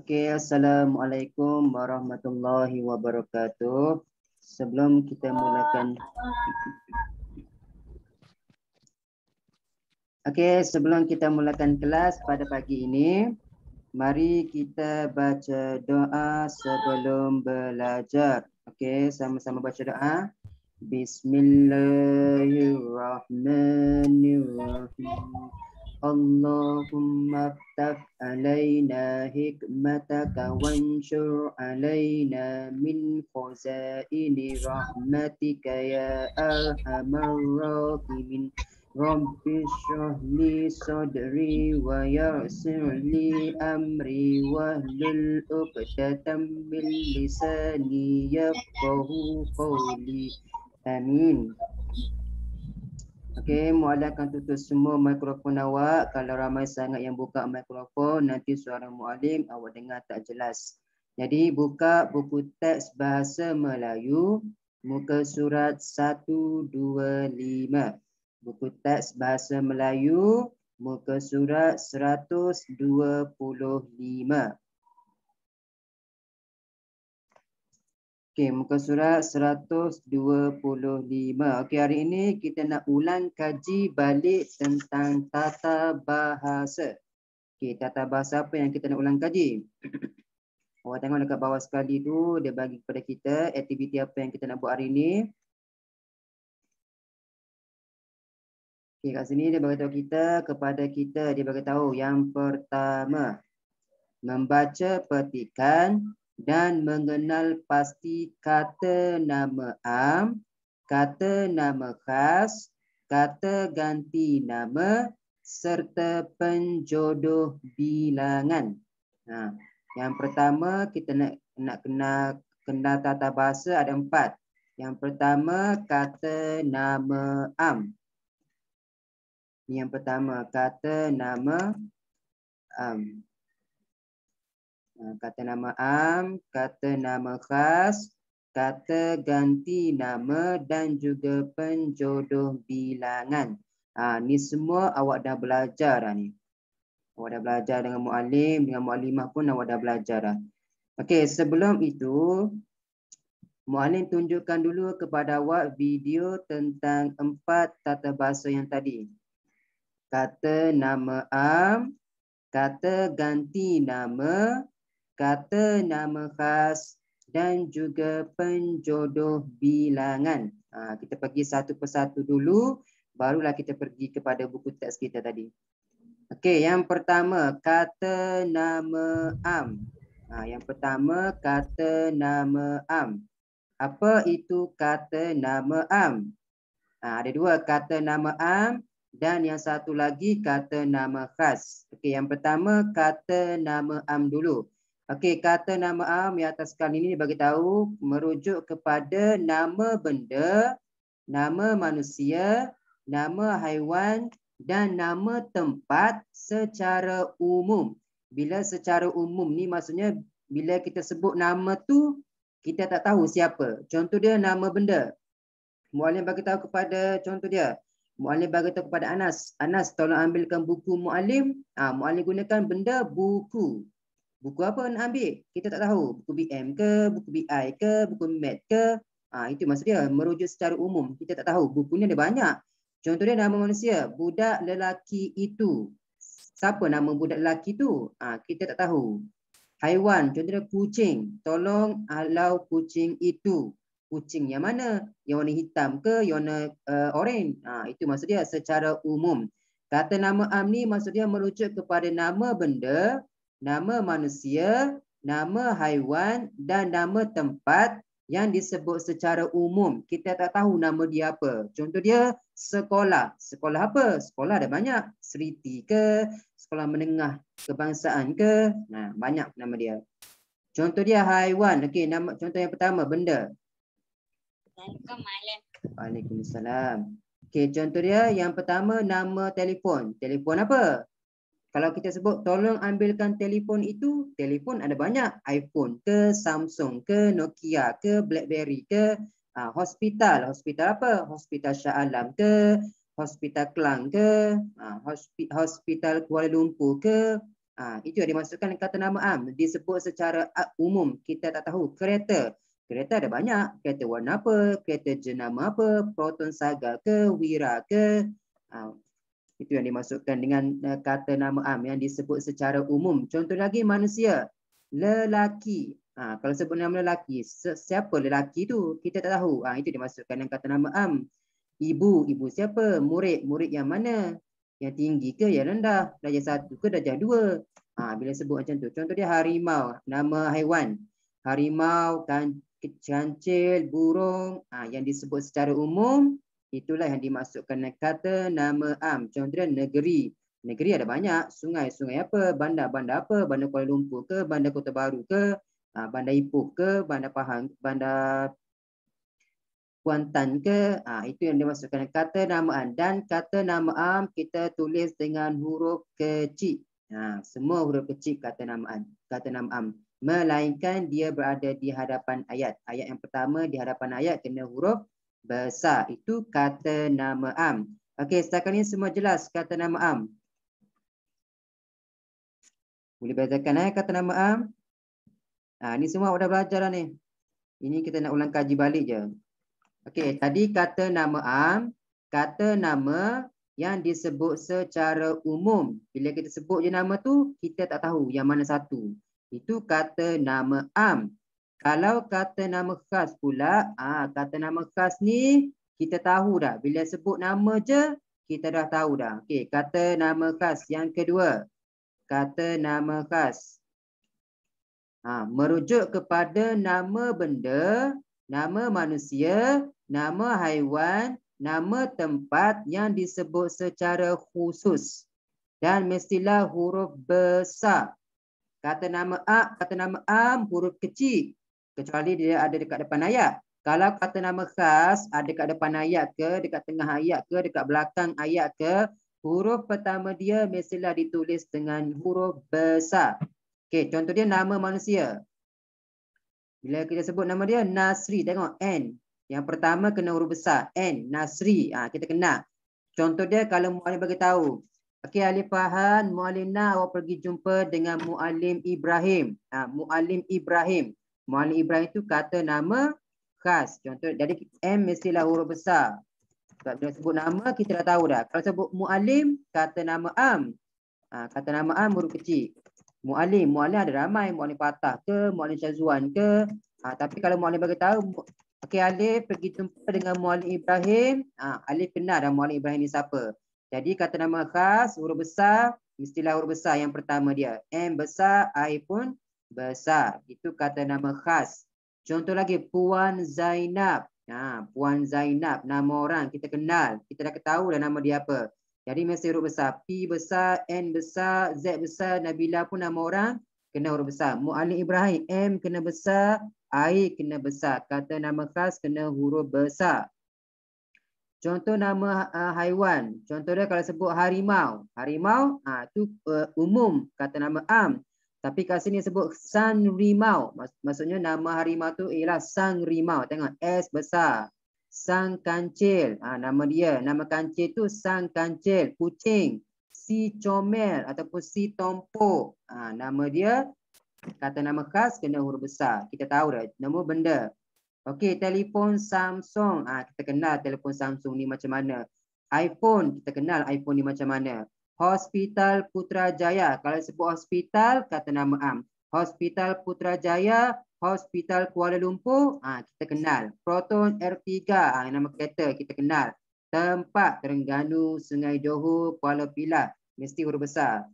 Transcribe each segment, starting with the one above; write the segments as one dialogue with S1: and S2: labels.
S1: Okey, Assalamualaikum warahmatullahi wabarakatuh. Sebelum kita mulakan kelas pada pagi ini, mari kita baca doa sebelum belajar. Okey, sama-sama baca doa. Bismillahirrahmanirrahim. Allahumma ftah alaina hikmataka wanshur alaina min khazaini rahmatika ya arhamar rahimin. Rabbi shrah li sadri wa yassir li amri wahlul 'uqdatam min lisani yafqahu qawli. Amin. Okey, muallim akan tutup semua mikrofon awak. Kalau ramai sangat yang buka mikrofon, nanti suara muallim awak dengar tak jelas. Jadi buka buku teks bahasa Melayu, muka surat 125. Buku teks bahasa Melayu, muka surat 125. Okey, muka surat 125. Okey, hari ini kita nak ulang kaji balik tentang tata bahasa. Okey, tata bahasa apa yang kita nak ulang kaji? Awak tengok dekat bawah sekali tu, dia bagi kepada kita aktiviti apa yang kita nak buat hari ini. Okey, kat sini dia bagi tahu kepada kita, dia bagi tahu yang pertama, membaca petikan dan mengenal pasti kata nama am, kata nama khas, kata ganti nama serta penjodoh bilangan. Yang pertama kita nak kenal tata bahasa ada 4. Yang pertama kata nama am. Yang pertama kata nama am. Kata nama am, kata nama khas, kata ganti nama dan juga penjodoh bilangan. Ni semua awak dah belajar dah ni. Awak dah belajar dengan muallim, dengan muallimah pun awak dah belajar dah. Okey, sebelum itu muallim tunjukkan dulu kepada awak video tentang 4 tata bahasa yang tadi. Kata nama am, kata ganti nama, kata nama khas dan juga penjodoh bilangan. Kita pergi satu persatu dulu, barulah kita pergi kepada buku teks kita tadi. Okey, yang pertama kata nama am. Yang pertama kata nama am. Apa itu kata nama am? Ada 2, kata nama am dan yang satu lagi kata nama khas. Okey, yang pertama kata nama am dulu. Okey, kata nama am yang atas skrin ini bagi tahu merujuk kepada nama benda, nama manusia, nama haiwan dan nama tempat secara umum. Bila secara umum ni maksudnya bila kita sebut nama tu kita tak tahu siapa. Contoh dia nama benda. Muallim bagi tahu kepada contoh dia. Muallim bagi tahu kepada Anas. Anas tolong ambilkan buku muallim. Muallim gunakan benda buku. Buku apa nak ambil? Kita tak tahu. Buku BM ke, buku BI ke, buku MAT ke. Itu maksud dia. Merujuk secara umum. Kita tak tahu. Bukunya ada banyak. Contoh dia nama manusia. Budak lelaki itu. Siapa nama budak lelaki itu? Kita tak tahu. Haiwan. Contoh dia kucing. Tolong halau kucing itu. Kucing yang mana? Yang warna hitam ke? Yang warna orange? Itu maksud dia secara umum. Kata nama am ni maksud dia merujuk kepada nama benda, nama manusia, nama haiwan dan nama tempat yang disebut secara umum. Kita tak tahu nama dia apa. Contoh dia sekolah. Sekolah apa? Sekolah ada banyak. Seriti ke? Sekolah menengah kebangsaan ke? Banyak nama dia. Contoh dia haiwan. Okey, nama contoh yang pertama benda. Waalaikumsalam. Okey, contoh dia yang pertama nama telefon. Telefon apa? Kalau kita sebut tolong ambilkan telefon itu, telefon ada banyak. iPhone ke, Samsung ke, Nokia ke, BlackBerry ke. Hospital. Hospital apa? Hospital Shah Alam ke, Hospital Kelang ke, Hospital Kuala Lumpur ke. Itu yang dimasukkan kata nama am. Disebut secara umum. Kita tak tahu. Kereta. Kereta ada banyak. Kereta warna apa? Kereta jenama apa? Proton Saga ke? Wira ke? Itu yang dimasukkan dengan kata nama am yang disebut secara umum. Contoh lagi manusia. Lelaki. Kalau sebut nama lelaki. Siapa lelaki tu? Kita tak tahu. Itu dimasukkan dengan kata nama am. Ibu. Ibu siapa? Murid. Murid yang mana? Yang tinggi ke yang rendah? Darjah 1 ke darjah 2? Bila sebut macam tu. Contoh dia harimau. Nama haiwan. Harimau, kancil, burung. Yang disebut secara umum. Itulah yang dimasukkan kata nama am. Contoh dia negeri. Negeri ada banyak. Sungai. Sungai apa? Bandar. Bandar apa? Bandar Kuala Lumpur ke? Bandar Kota Baru ke? Bandar Ipoh ke? Bandar Pahang. Bandar Kuantan ke? Itu yang dimasukkan kata nama am. Dan kata nama am kita tulis dengan huruf kecil. Semua huruf kecil kata nama am. Kata nama am. Melainkan dia berada di hadapan ayat. Ayat yang pertama di hadapan ayat kena huruf besar. Itu kata nama am. Okey, setakat ini semua jelas kata nama am. Boleh bezakan kata nama am? Ini semua dah belajar dah ni. Ini kita nak ulang kaji balik je. Okey, tadi kata nama am, kata nama yang disebut secara umum. Bila kita sebut je nama tu, kita tak tahu yang mana satu. Itu kata nama am. Kalau kata nama khas pula, kata nama khas ni kita tahu dah. Bila sebut nama je, kita dah tahu dah. Okey, kata nama khas yang kedua. Kata nama khas. Merujuk kepada nama benda, nama manusia, nama haiwan, nama tempat yang disebut secara khusus dan mestilah huruf besar. Kata nama am huruf kecil kecuali dia ada dekat depan ayat. Kalau kata nama khas ada dekat depan ayat ke, dekat tengah ayat ke, dekat belakang ayat ke, huruf pertama dia mestilah ditulis dengan huruf besar. Okey, contoh dia nama manusia. Bila kita sebut nama dia Nasri, tengok N. Yang pertama kena huruf besar, N, Nasri. Kita kenal. Contoh dia kalau muallim bagi tahu. Okey, Alif Fahan, Muallimna awak pergi jumpa dengan Muallim Ibrahim. Muallim Ibrahim. Muallim Ibrahim itu kata nama khas. Contoh, jadi M mestilah huruf besar. Bila sebut nama kita dah tahu dah. Kalau sebut muallim, kata nama am. Kata nama am huruf kecil. Muallim ada ramai, muallim Fatah ke, muallim Syazwan ke. Tapi kalau muallim bagi tahu, okey Alif pergi jumpa dengan Muallim Ibrahim, Alif kenal dah Muallim Ibrahim ni siapa. Jadi kata nama khas huruf besar, mestilah huruf besar yang pertama dia. M besar, I pun besar. Itu kata nama khas. Contoh lagi Puan Zainab. Puan Zainab nama orang kita kenal, kita dah tahu dah nama dia apa. Jadi mesti huruf besar. P besar, N besar, Z besar. Nabila pun nama orang kena huruf besar. Muallim Ibrahim, M kena besar, I kena besar. Kata nama khas kena huruf besar. Contoh nama haiwan. Contoh dia kalau sebut harimau. Harimau, itu umum. Kata nama am. Tapi kat sini sebut sang rimau. Maksudnya nama harimau tu ialah sang rimau. Tengok S besar. Sang kancil, nama dia. Nama kancil tu sang kancil, kucing. Si comel ataupun si tompok. Nama dia, kata nama khas kena huruf besar. Kita tahu dah, nama benda. Okey, telefon Samsung. Kita kenal telefon Samsung ni macam mana. iPhone, kita kenal iPhone ni macam mana. Hospital Putrajaya. Kalau sebut hospital, kata nama am. Hospital Putrajaya, Hospital Kuala Lumpur, kita kenal. Proton R3, nama kereta kita kenal. Tempat Terengganu, Sungai Johor, Kuala Pilah, mesti huruf besar.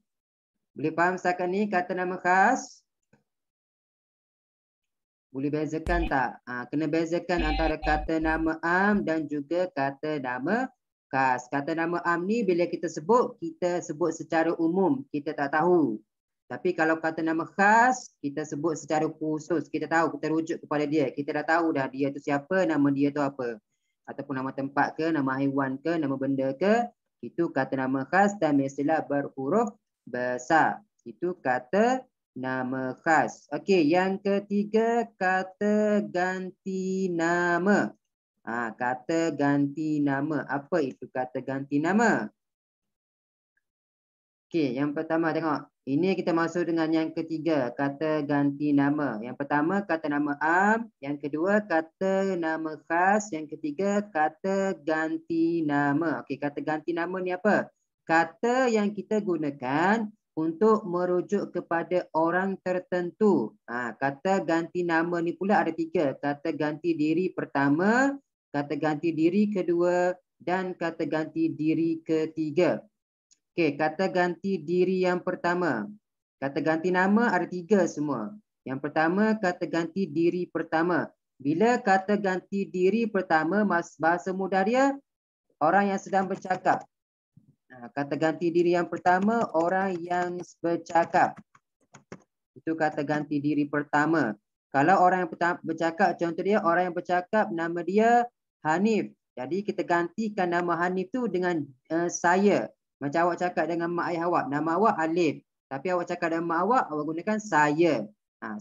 S1: Boleh faham setakat ni kata nama khas? Boleh bezakan tak? Kena bezakan antara kata nama am dan juga kata nama khas. Kata nama am ni bila kita sebut secara umum, kita tak tahu. Tapi kalau kata nama khas, kita sebut secara khusus. Kita tahu, kita rujuk kepada dia. Kita dah tahu dah dia tu siapa, nama dia tu apa. Ataupun nama tempat ke, nama haiwan ke, nama benda ke. Itu kata nama khas dan mestilah berhuruf besar. Itu kata nama khas. Okey, yang ketiga kata ganti nama. Kata ganti nama. Apa itu kata ganti nama? Okey, yang pertama tengok. Ini kita masuk dengan yang ketiga, kata ganti nama. Yang pertama kata nama am, yang kedua kata nama khas, yang ketiga kata ganti nama. Okey, kata ganti nama ni apa? Kata yang kita gunakan untuk merujuk kepada orang tertentu. Kata ganti nama ni pula ada tiga. Kata ganti diri pertama, kata ganti diri kedua dan kata ganti diri ketiga. Okey, kata ganti diri yang pertama. Kata ganti nama ada tiga semua. Yang pertama, kata ganti diri pertama. Bila kata ganti diri pertama, bahasa mudah dia, orang yang sedang bercakap. Kata ganti diri yang pertama, orang yang bercakap. Itu kata ganti diri pertama. Kalau orang yang bercakap, contoh dia, orang yang bercakap, nama dia Hanif. Jadi kita gantikan nama Hanif tu dengan saya. Macam awak cakap dengan mak ayah awak, nama awak Alif. Tapi awak cakap dengan mak awak gunakan saya.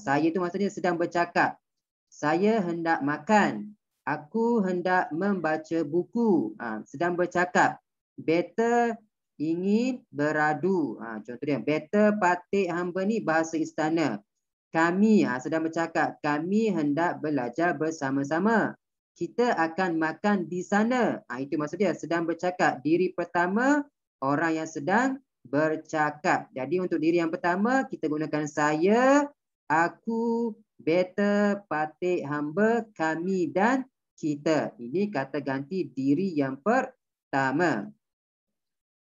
S1: Saya tu maksudnya sedang bercakap. Saya hendak makan. Aku hendak membaca buku. Sedang bercakap. Better ingin beradu. Contoh dia, better patik hamba ni bahasa istana. Kami sedang bercakap. Kami hendak belajar bersama-sama. Kita akan makan di sana. Itu maksud dia, sedang bercakap. Diri pertama, orang yang sedang bercakap. Jadi untuk diri yang pertama, kita gunakan saya, aku, better, patik, hamba, kami dan kita. Ini kata ganti diri yang pertama.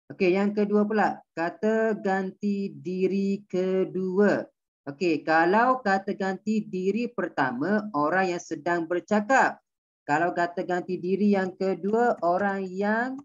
S1: Okey, yang kedua pula, kata ganti diri kedua. Okey, kalau kata ganti diri pertama, orang yang sedang bercakap. Kalau kata ganti diri yang kedua, orang yang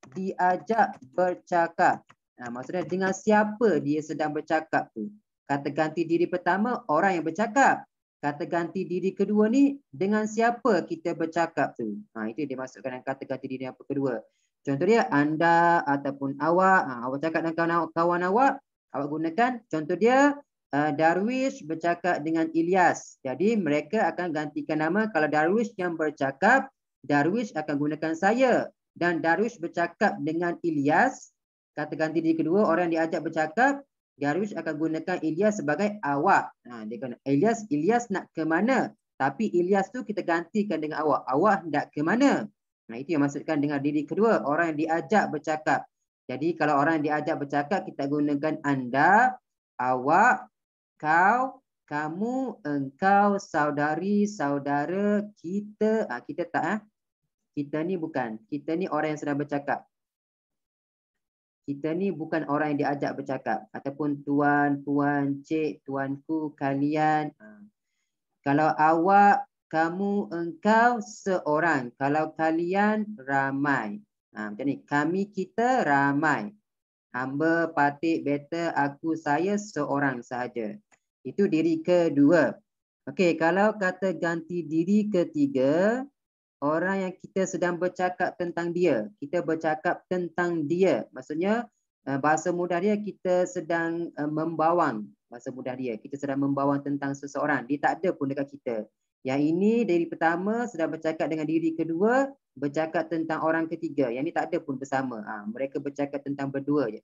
S1: diajak bercakap. Maksudnya dengan siapa dia sedang bercakap tu. Kata ganti diri pertama, orang yang bercakap. Kata ganti diri kedua ni, dengan siapa kita bercakap tu. Itu dia masukkan dalam kata ganti diri yang kedua. Contoh dia, anda ataupun awak. Awak cakap dengan kawan awak, awak gunakan. Contoh dia, Darwish bercakap dengan Ilyas. Jadi mereka akan gantikan nama. Kalau Darwish yang bercakap, Darwish akan gunakan saya. Dan Darwish bercakap dengan Ilyas. Kata ganti diri kedua, orang yang diajak bercakap, Darwish akan gunakan Ilyas sebagai awak. Dia kata, Ilyas nak ke mana? Tapi Ilyas tu kita gantikan dengan awak. Awak hendak ke mana? Itu yang maksudkan dengan diri kedua, orang yang diajak bercakap. Jadi kalau orang yang diajak bercakap, kita gunakan anda, awak, kau, kamu, engkau, saudari, saudara, kita. Kita tak. Kita ni bukan. Kita ni orang yang sedang bercakap. Kita ni bukan orang yang diajak bercakap. Ataupun tuan, puan, cik, tuanku, kalian. Kalau awak, kamu, engkau, seorang. Kalau kalian, ramai. Macam ni. Kami, kita, ramai. Hamba, patik, better, aku, saya, seorang sahaja. Itu diri kedua. Okey, kalau kata ganti diri ketiga, orang yang kita sedang bercakap tentang dia. Kita bercakap tentang dia. Maksudnya, bahasa mudah dia, kita sedang membawang. Bahasa mudah dia, kita sedang membawang tentang seseorang. Dia tak ada pun dekat kita. Yang ini, diri pertama sedang bercakap dengan diri kedua, bercakap tentang orang ketiga. Yang ini tak ada pun bersama. Mereka bercakap tentang berdua je.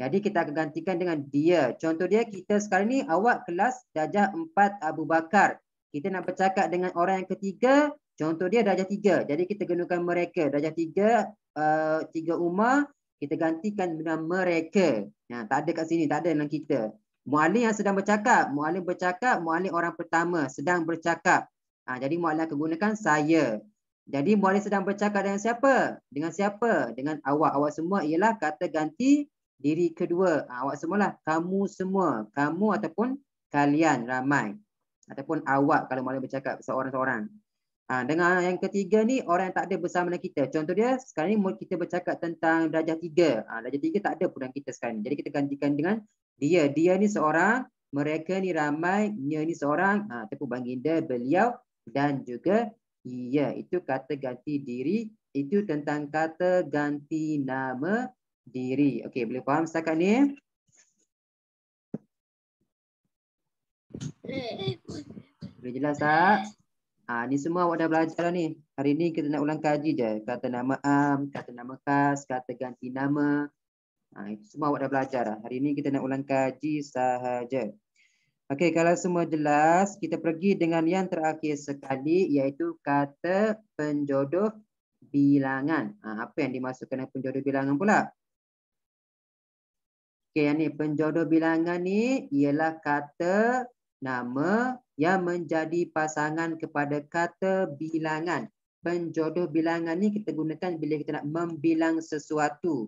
S1: Jadi kita akan gantikan dengan dia. Contoh dia, kita sekarang ni awak kelas darjah 4 Abu Bakar. Kita nak bercakap dengan orang yang ketiga, contoh dia darjah 3. Jadi kita gunakan mereka. Darjah 3, 3 Umar, kita gantikan dengan mereka. Tak ada kat sini, tak ada dalam kita. Muallim yang sedang bercakap. Muallim bercakap, muallim orang pertama sedang bercakap. Jadi muallim akan gunakan saya. Jadi muallim sedang bercakap dengan siapa? Dengan siapa? Dengan awak. Awak semua ialah kata ganti diri kedua. Awak semualah. Kamu semua. Kamu ataupun kalian ramai. Ataupun awak kalau muallim bercakap seorang-seorang. Dengan yang ketiga ni, orang yang tak ada bersama dengan kita. Contoh dia, sekarang ni kita bercakap tentang darjah 3. Darjah 3 tak ada pun dengan kita sekarang ni. Jadi kita gantikan dengan dia. Dia ni seorang, mereka ni ramai, dia ni seorang, ataupun baginda, beliau dan juga ia. Itu kata ganti diri. Itu tentang kata ganti nama diri. Okey, boleh faham setakat ni? Boleh jelas tak? Ni semua awak dah belajar dah ni. Hari ni kita nak ulang kaji je. Kata nama am, kata nama khas, kata ganti nama. Itu semua awak dah belajar dah. Hari ni kita nak ulang kaji sahaja. Okey, kalau semua jelas, kita pergi dengan yang terakhir sekali, iaitu kata penjodoh bilangan. Apa yang dimasukkan dengan penjodoh bilangan pula? Okey, yang ni penjodoh bilangan ni ialah kata nama yang menjadi pasangan kepada kata bilangan. Penjodoh bilangan ni kita gunakan bila kita nak membilang sesuatu.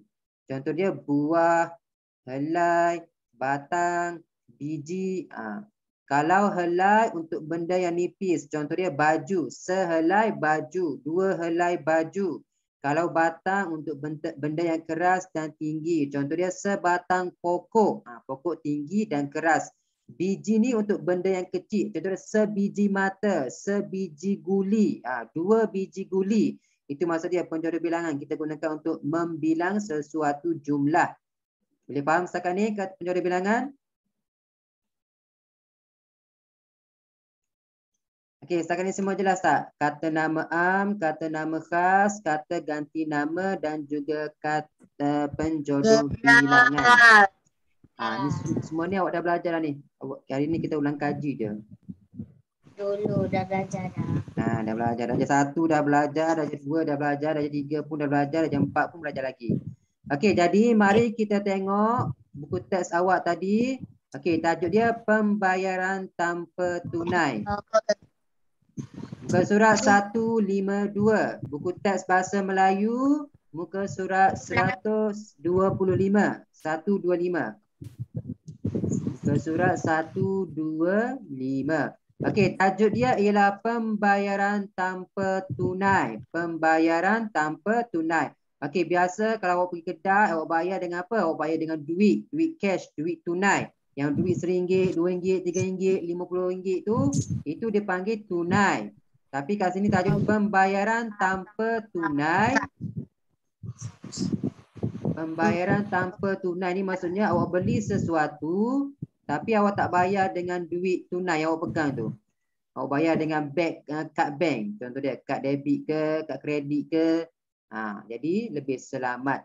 S1: Contoh dia buah, helai, batang, biji. Kalau helai untuk benda yang nipis, contoh dia baju, sehelai baju, 2 helai baju. Kalau batang untuk benda yang keras dan tinggi, contoh dia sebatang pokok. Pokok tinggi dan keras. Biji ni untuk benda yang kecil, contoh dia sebiji mata, sebiji guli, 2 biji guli. Itu maksud dia penjodoh bilangan. Kita gunakan untuk membilang sesuatu jumlah. Boleh faham setakat ni kata penjodoh bilangan? Okey, setakat ni semua jelas tak? Kata nama am, kata nama khas, kata ganti nama dan juga kata penjodoh bilangan. Ni semua ni awak dah belajar dah ni. Hari ni kita ulang kaji je.
S2: Dulu dah belajar dah.
S1: Dah belajar. Darjah 1 dah belajar, darjah 2 dah belajar, darjah 3 pun dah belajar, darjah 4 pun belajar lagi. Okey, jadi mari kita tengok buku teks awak tadi. Okey, tajuk dia pembayaran tanpa tunai. Muka surat 152. Buku teks bahasa Melayu, muka surat 125. 125. Muka surat 125. Okey, tajuk dia ialah pembayaran tanpa tunai. Pembayaran tanpa tunai. Okey, biasa kalau awak pergi kedai, awak bayar dengan apa? Awak bayar dengan duit, duit cash, duit tunai. Yang duit RM1, RM2, RM3, RM50 tu, itu dipanggil tunai. Tapi kat sini tajuk pembayaran tanpa tunai. Pembayaran tanpa tunai ni maksudnya awak beli sesuatu tapi awak tak bayar dengan duit tunai yang awak pegang tu. Awak bayar dengan kad bank. Contoh dia kad debit ke, kad kredit ke. Jadi lebih selamat.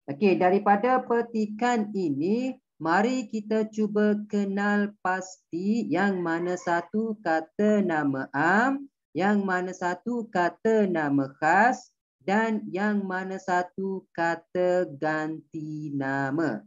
S1: Okey, daripada petikan ini, mari kita cuba kenal pasti yang mana satu kata nama am, yang mana satu kata nama khas, dan yang mana satu kata ganti nama.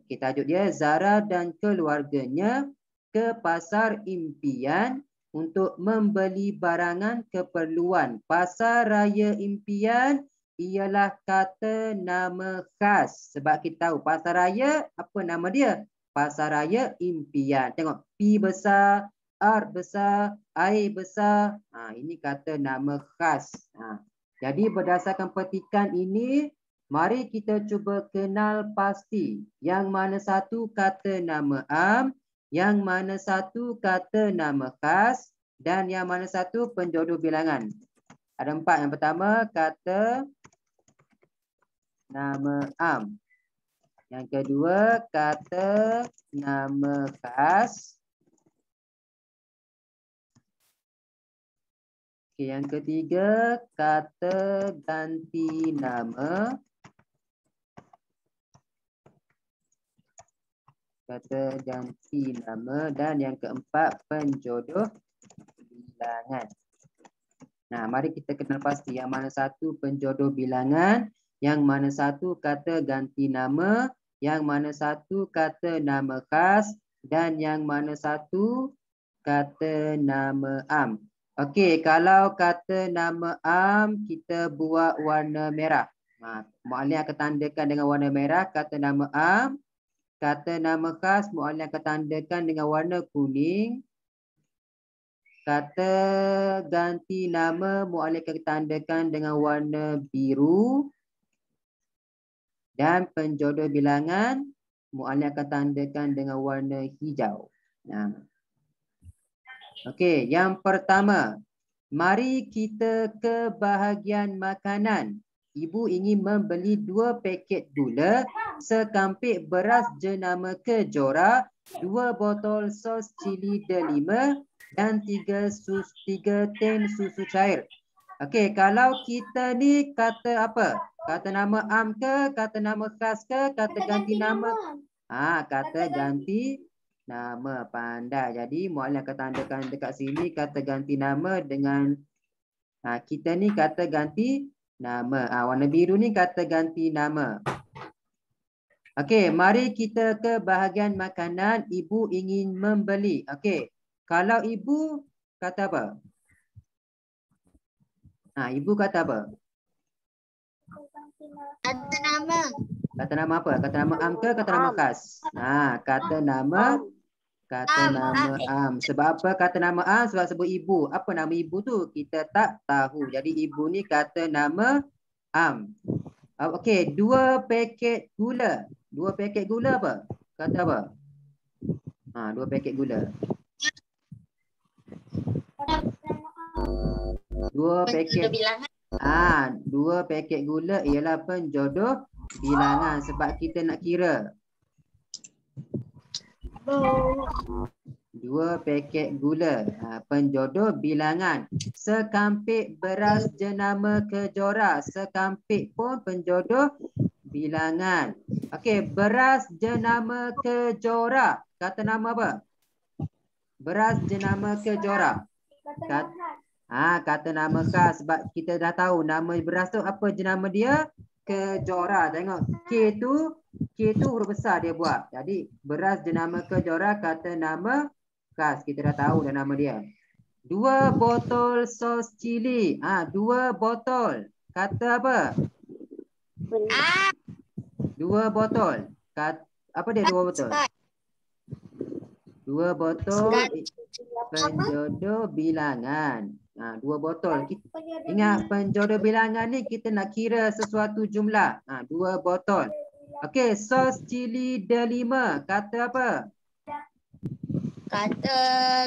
S1: Kita tajuk dia Zara dan keluarganya ke pasar impian untuk membeli barangan keperluan. Pasar raya impian ialah kata nama khas. Sebab kita tahu pasar raya, apa nama dia? Pasar raya impian. Tengok, P besar, R besar, I besar. Ini kata nama khas. Jadi berdasarkan petikan ini, mari kita cuba kenal pasti yang mana satu kata nama am, yang mana satu kata nama khas, dan yang mana satu penjodoh bilangan. Ada 4. Yang pertama, kata nama am. Yang kedua, kata nama khas. Okey, yang ketiga, kata ganti nama. Kata ganti nama. Dan yang keempat, penjodoh bilangan. Mari kita kenal pasti yang mana satu penjodoh bilangan, yang mana satu kata ganti nama, yang mana satu kata nama khas, dan yang mana satu kata nama am. Okey, kalau kata nama am kita buat warna merah. Muallim akan tandakan dengan warna merah kata nama am. Kata nama khas muallim akan tandakan dengan warna kuning. Kata ganti nama muallim akan tandakan dengan warna biru. Dan penjodoh bilangan muallim akan tandakan dengan warna hijau. Okey, yang pertama, mari kita ke bahagian makanan. Ibu ingin membeli 2 paket gula, sekampik beras jenama Kejora, 2 botol sos cili delima dan 3 tin susu cair. Okey, kalau kita ni kata apa? Kata nama am ke, kata nama khas ke, kata ganti nama. Kata ganti nama. Pandai. Jadi muallim akan tandakan dekat sini kata ganti nama dengan kita ni kata ganti nama. Warna biru ni kata ganti nama. Okey, mari kita ke bahagian makanan. Ibu ingin membeli. Okey. Kalau ibu kata apa? Ibu kata apa?
S2: Kata nama.
S1: Kata nama apa? Kata nama am ke kata nama khas? Kata nama am. Sebab apa kata nama am? Sebab sebut ibu. Apa nama ibu tu? Kita tak tahu. Jadi ibu ni kata nama am. Okey, 2 paket gula. 2 paket gula apa? Kata apa? 2 paket gula. 2 paket. 2 paket gula ialah penjodoh bilangan sebab kita nak kira. 2 paket gula. Penjodoh bilangan. Sekampik beras jenama kejora. Sekampik pun penjodoh bilangan. Okey, beras jenama kejora. Kata nama apa? Beras jenama kejora. Kata nama khas sebab kita dah tahu nama beras tu apa jenama dia? Kejora. Tengok K tu huruf besar dia buat. Jadi beras jenama kejora kata nama khas. Kita dah tahu dah nama dia. 2 botol sos cili. 2 botol. Kata apa? 2 botol. Apa dia 2 botol? 2 botol penjodoh bilangan. 2 botol. Ingat penjodoh bilangan ni kita nak kira sesuatu jumlah. 2 botol. Okey, sos cili delima. Kata apa?
S2: Kata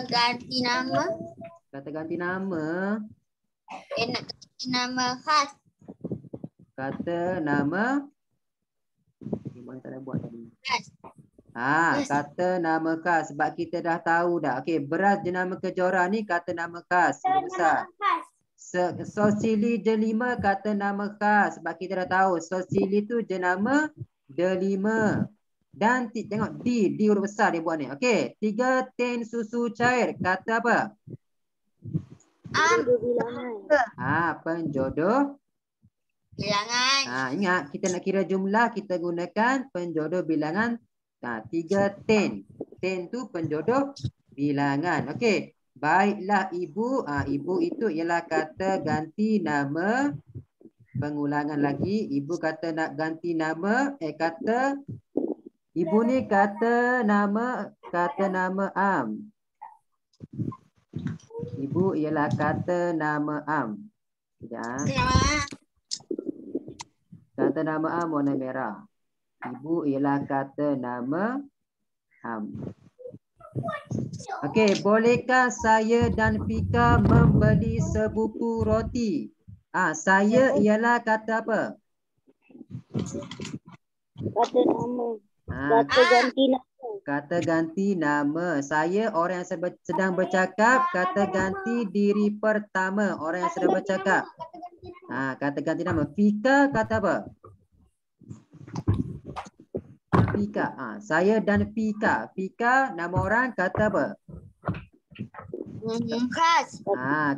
S2: ganti nama.
S1: Kata ganti nama.
S2: Nak ganti nama khas.
S1: Kata nama. Gimana tak ada buat tadi?
S2: Khas.
S1: Kata nama khas sebab kita dah tahu dah. Okey, beras jenama kejora ni kata nama khas. Huruf besar. Sos cili delima kata nama khas sebab kita dah tahu sos cili tu jenama delima. Dan tengok D huruf besar dia buat ni. Okey, 3 tin susu cair. Kata apa? Penjodoh
S2: bilangan.
S1: Ingat kita nak kira jumlah kita gunakan penjodoh bilangan. 3 tin. Tin tu penjodoh bilangan. Okey. Baiklah ibu. Ibu itu ialah kata ganti nama. Pengulangan lagi. Ibu kata nak ganti nama. Kata ibu ni kata nama am. Ibu ialah kata nama am. Sekejap. Kata nama am warna merah. Ibu ialah kata nama am. Okey, bolehkah saya dan Fika membeli sebuku roti? Saya ialah kata apa?
S2: Kata nama.
S1: Kata ganti nama. Kata ganti nama. Saya orang yang sedang bercakap. Kata ganti diri pertama. Orang yang sedang bercakap. Kata ganti nama. Fika kata apa? Fika. Saya dan Fika. Fika nama orang kata apa?
S2: Khas.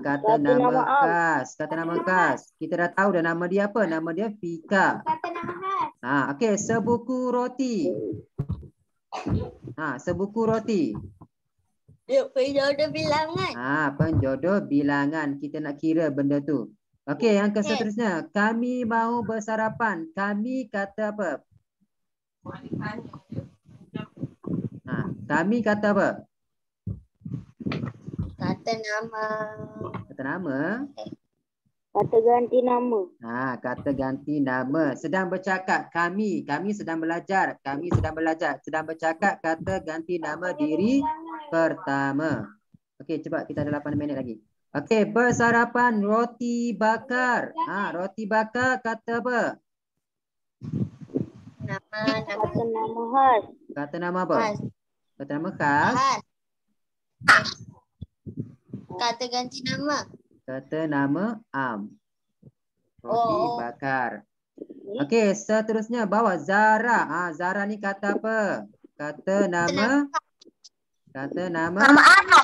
S1: Kata nama khas. Kata nama khas. Kita dah tahu dah nama dia apa? Nama dia Fika.
S2: Kata nama khas.
S1: Okey, sebuku roti. Sebuku roti.
S2: Penjodoh bilangan.
S1: Penjodoh bilangan. Kita nak kira benda tu. Okey, yang seterusnya. Kami mahu bersarapan. Kami kata apa? Kami kata apa?
S2: Kata nama.
S1: Kata nama.
S2: Kata ganti nama.
S1: Kata ganti nama. Sedang bercakap. Kami sedang belajar. Kami sedang belajar. Sedang bercakap kata ganti nama diri pertama. Okey, cepat kita ada 8 minit lagi. Okey, bersarapan roti bakar. Roti bakar kata apa?
S2: Kata nama khas.
S1: Kata nama apa? Kata nama khas.
S2: Kata ganti nama.
S1: Kata nama am. Roti bakar. Okey, seterusnya bawah Zara. Zara ni kata apa? Kata nama. Kata nama.
S2: Nama anak.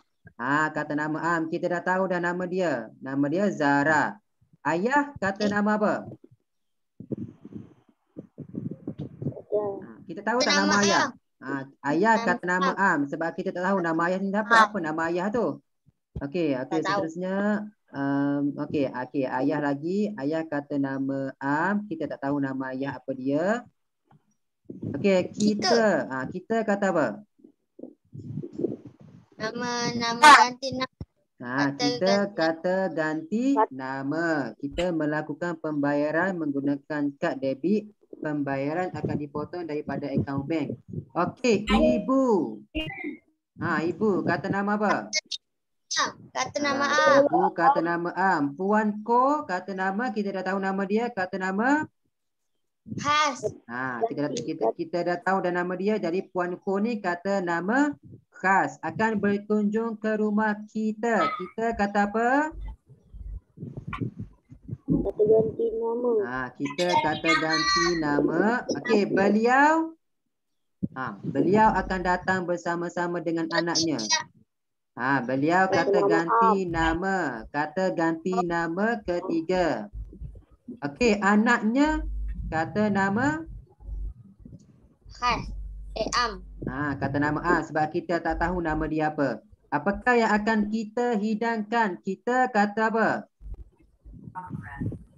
S1: Kata nama Am. Kita dah tahu dah nama dia. Nama dia Zara. Ayah kata nama apa? Kita tahu tak nama ayah? Ayah kata nama Am. Sebab kita tak tahu nama ayah ni apa. Apa nama ayah tu? Okey, seterusnya. Okey, ayah lagi. Ayah kata nama Am. Kita tak tahu nama ayah apa dia. Okey, kita kata apa?
S2: Nama ganti nama.
S1: Kita kata ganti nama. Kita melakukan pembayaran menggunakan kad debit. Pembayaran akan dipotong daripada akaun bank. Okey, ibu. Ibu kata nama apa?
S2: Kata nama Am.
S1: Ibu kata nama Am. Puan Ko kata nama, kita dah tahu nama dia, kata nama
S2: Has.
S1: Kita dah tahu dah nama dia. Jadi Puan Ko ni kata nama khas. Akan berkunjung ke rumah kita. Kita kata apa?
S2: Kata ganti nama.
S1: Kita kata ganti nama. Okey, beliau akan datang bersama-sama dengan anaknya. Beliau kata ganti nama. Kata ganti nama ketiga. Okey, anaknya kata nama
S2: Has. Am.
S1: Kata nama Am sebab kita tak tahu nama dia apa. Apakah yang akan kita hidangkan? Kita kata apa?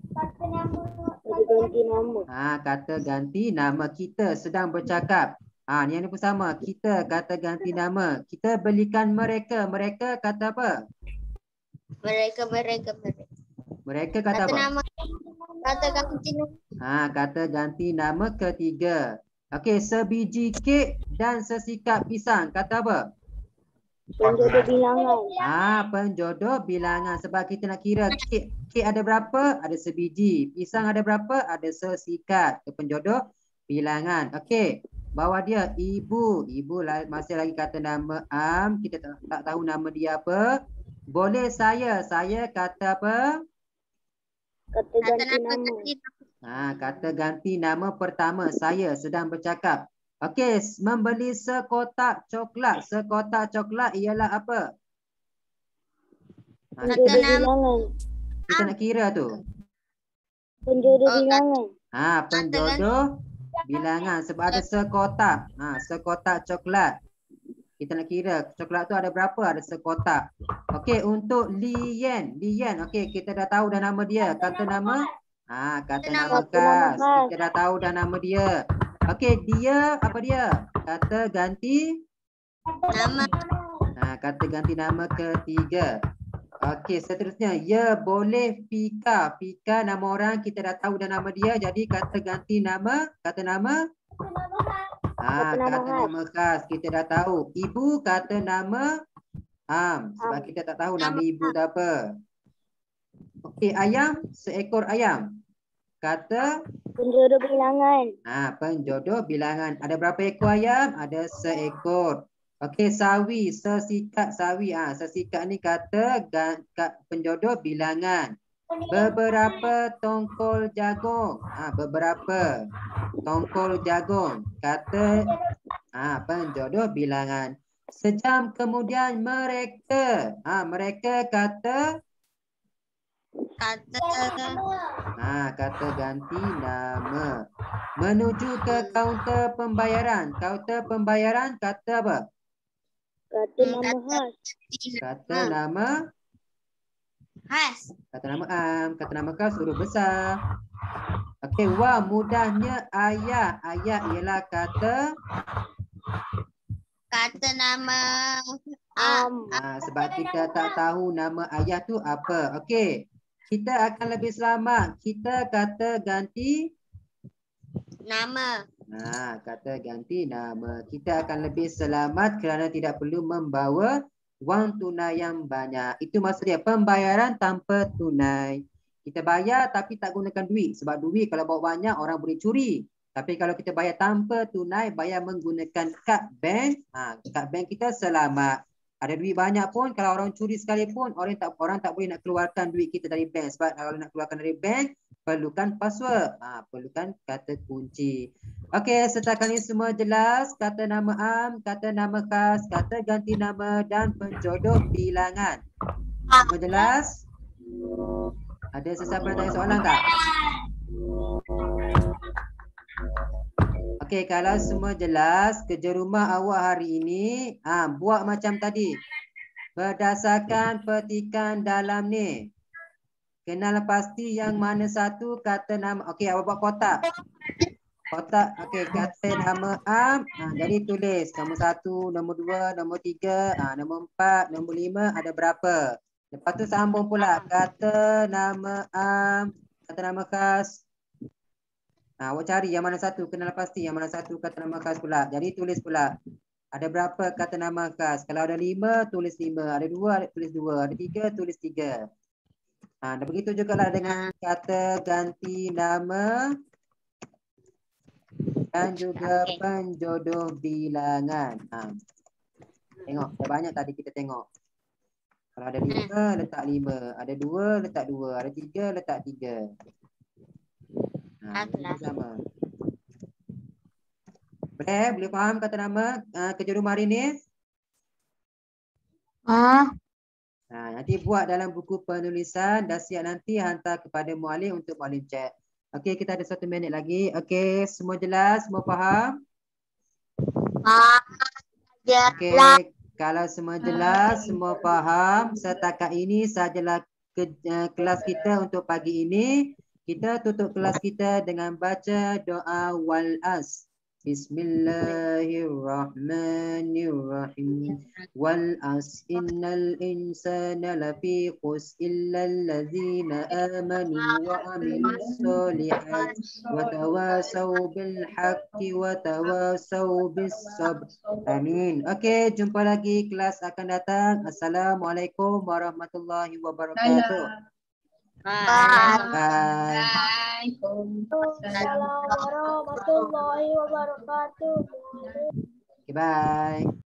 S2: Kata ganti nama.
S1: Kata ganti nama. Kita sedang bercakap. Ni yang pun sama. Kita kata ganti nama. Kita belikan mereka. Mereka kata apa?
S2: Mereka.
S1: Mereka kata apa?
S2: Nama. Kata ganti nama.
S1: Kata ganti nama ketiga. Okey, sebiji kek dan sesikap pisang. Kata apa?
S2: Penjodoh bilangan.
S1: Penjodoh bilangan. Sebab kita nak kira kek ada berapa? Ada sebiji. Pisang ada berapa? Ada sesikat. Penjodoh bilangan. Okey. Bawah dia ibu. Ibu masih lagi kata nama Am. Kita tak tahu nama dia apa. Boleh saya. Saya kata apa?
S2: Kata ganti nama.
S1: Kata ganti nama pertama. Saya sedang bercakap. Okey, membeli sekotak coklat. Sekotak coklat ialah apa?
S2: Kata bilangan.
S1: Kita nak kira tu.
S2: Penjodoh bilangan.
S1: Penjodoh bilangan. Sebab ada sekotak. Sekotak coklat. Kita nak kira coklat tu ada berapa? Ada sekotak. Okey, untuk Lian. Okey, kita dah tahu dah nama dia. Kata nama? Kata nama khas. Kita dah tahu dah nama dia. Okey, dia apa dia? Kata ganti
S2: Nama.
S1: Kata ganti nama ketiga. Okey, seterusnya. Ya, boleh Fika. Fika nama orang, kita dah tahu dah nama dia. Jadi kata ganti nama. Kata nama? Kata nama khas. Kita dah tahu. Ibu kata nama Am. Sebab kita tak tahu nama ibu tu apa. Okey, ayam. Seekor ayam. Kata?
S2: Penjodoh bilangan.
S1: Penjodoh bilangan. Ada berapa ekor ayam? Ada seekor. Okey, sawi. Sesikat sawi. Sesikat ni kata penjodoh bilangan. Beberapa tongkol jagung. Beberapa tongkol jagung. Kata penjodoh bilangan. Sejam kemudian mereka. Mereka kata kata ganti nama. Menuju ke kaunter pembayaran. Kaunter pembayaran kata apa?
S2: Kata nama Has.
S1: Kata nama
S2: Has.
S1: Kata nama Am. Kata nama kau huruf besar. Okey, wah mudahnya ayah. Ayah ialah kata
S2: nama Am.
S1: sebab kita tak tahu nama ayah tu apa. Okey. Kita akan lebih selamat. Kita kata ganti
S2: nama.
S1: Kata ganti nama. Kita akan lebih selamat kerana tidak perlu membawa wang tunai yang banyak. Itu maksudnya pembayaran tanpa tunai. Kita bayar tapi tak gunakan duit. Sebab duit kalau bawa banyak orang boleh curi. Tapi kalau kita bayar tanpa tunai, bayar menggunakan kad bank, kad bank kita selamat. Ada duit banyak pun, kalau orang curi sekalipun, orang tak boleh nak keluarkan duit kita dari bank. Sebab kalau nak keluarkan dari bank, perlukan password. Perlukan kata kunci. Okey, setakat ini semua jelas. Kata nama am, kata nama khas, kata ganti nama dan penjodoh bilangan. Semua jelas? Ada sesiapa yang tanya soalan tak? Okey, kalau semua jelas, kerja rumah awak hari ini, buat macam tadi. Berdasarkan petikan dalam ni. Kenal pasti yang mana satu kata nama. Okey, awak buat kotak. Kotak, okey, kata nama am. Jadi tulis nombor 1, nombor 2, nombor 3, nombor 4, nombor 5 ada berapa. Lepas tu sambung pula kata nama am, kata nama khas. Awak cari yang mana satu, kenal pasti yang mana satu kata nama khas pula. Jadi tulis pula. Ada berapa kata nama khas? Kalau ada 5, tulis 5. Ada 2, tulis 2. Ada 3, tulis 3. Dan begitu juga lah dengan kata ganti nama dan juga penjodoh bilangan. Tengok, dah banyak tadi kita tengok. Kalau ada 5, letak 5. Ada 2, letak 2. Ada 3, letak 3. Ini sama. Boleh faham kata nama kerja rumah hari ni? Nanti buat dalam buku penulisan dan siap nanti hantar kepada muallim untuk muallim cek. Okey, kita ada 1 minit lagi. Okey, semua jelas? Semua faham? Okey, kalau semua jelas, semua faham, setakat ini sajalah kelas kita untuk pagi ini. Kita tutup kelas kita dengan baca doa wal as. Bismillahirrahmanirrahim. Wal as innal insana lafi khus illa allazina amanu wa amilus solihat wa tawasaw bil haqqi wa tawasaw bis sabr. Amin. Okey, jumpa lagi kelas akan datang. Assalamualaikum warahmatullahi wabarakatuh. Bye.
S2: Waalaikumsalam warahmatullahi wabarakatuh.
S1: Okay, bye.